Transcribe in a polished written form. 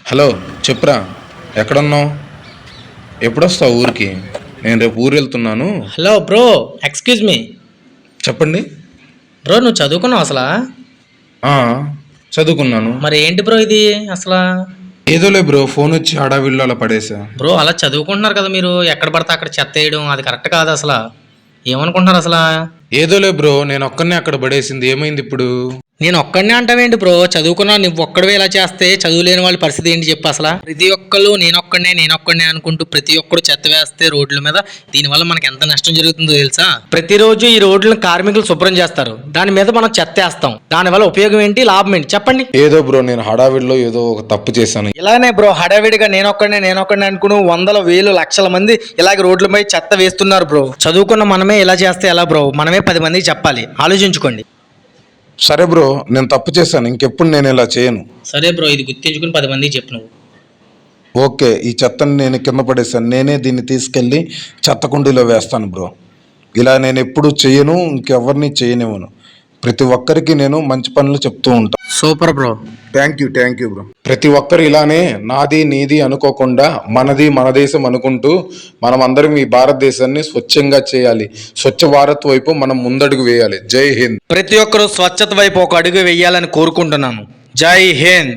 Hello చెప్పురా, ఎక్కడున్నావు? ఎప్పుడొస్తావు ఊరికి? నేను రేపు ఊరు వెళ్తున్నాను. Hello bro, excuse me. చెప్పండి. బ్రో నువ్వు చదువుకున్నావు అసలు? ఆ, చదువుకున్నాను. మరి ఏంటి బ్రో ఇది అసలు? ఏదోలే బ్రో, ఫోన్ వచ్చి హడావిడిలో అలా పడేసా. బ్రో అలా చదువుకుంటున్నారు కదా మీరు, ఎక్కడ పడితే అక్కడ చెత్త వేయడం అది కరెక్ట్ కాదు అసలు. ఏమనుకుంటున్నారు అసలు? ఏదోలే బ్రో, నేను ఒక్కనే అక్కడ పడేసింది. ఏమైంది ఇప్పుడు? నేను ఒక్కడనే అంటావేంటి బ్రో? చదువుకున్నా నువ్వు ఒక్కడవే ఇలా చేస్తే చదువులేని వాళ్ళ పరిస్థితి ఏంటి చెప్పు అసలు. ప్రతి ఒక్కళ్ళు నేనొక్కడే అనుకుంటూ ప్రతి ఒక్కడు చెత్త వేస్తే రోడ్ల మీద, దీనివల్ల మనకి ఎంత నష్టం జరుగుతుందో తెలుసా? ప్రతిరోజు ఈ రోడ్లను కార్మికులు శుభ్రం చేస్తారు, దాని మీద మనం చెత్త వేస్తాం. దానివల్ల ఉపయోగం ఏంటి, లాభం ఏంటి చెప్పండి? ఏదో బ్రో, నేను హడావిడిలో ఏదో ఒక తప్పు చేశాను. ఇలానే బ్రో, హడావిడిగా నేనొక్కడే అనుకుని వందల వేలు లక్షల మంది ఇలాగ రోడ్లపై చెత్త వేస్తున్నారు బ్రో. చదువుకున్న మనమే ఇలా చేస్తే ఎలా బ్రో? మనమే 10 మందికి చెప్పాలి, ఆలోచించుకోండి. సరే బ్రో, నేను తప్పు చేశాను, ఇంకెప్పుడు నేను ఇలా చేయను. సరే బ్రో, ఇది గుర్తించుకుని 10 మందికి చెప్పు నువ్వు. ఓకే, ఈ చెత్తని నేను కింద పడేసాను. నేనే దీన్ని తీసుకెళ్ళి చెత్త కుండీలో వేస్తాను బ్రో. ఇలా నేను ఎప్పుడు చేయను, ఇంకెవరిని చేయనివ్వను. ప్రతి ఒక్కరికి నేను మంచి పనులు చెప్తూ ఉంటాను. Super bro. Thank you bro. ప్రతి ఒక్కరు ఇలానే నాది నీది అనుకోకుండా మనది మన దేశం అనుకుంటూ మనం అందరం ఈ భారతదేశాన్ని స్వచ్ఛంగా చేయాలి. స్వచ్ఛ భారత్ వైపు మనం ముందడుగు వేయాలి. జై హింద్. ప్రతి ఒక్కరూ స్వచ్ఛత వైపు ఒక అడుగు వేయాలని కోరుకుంటున్నాను. జై హింద్.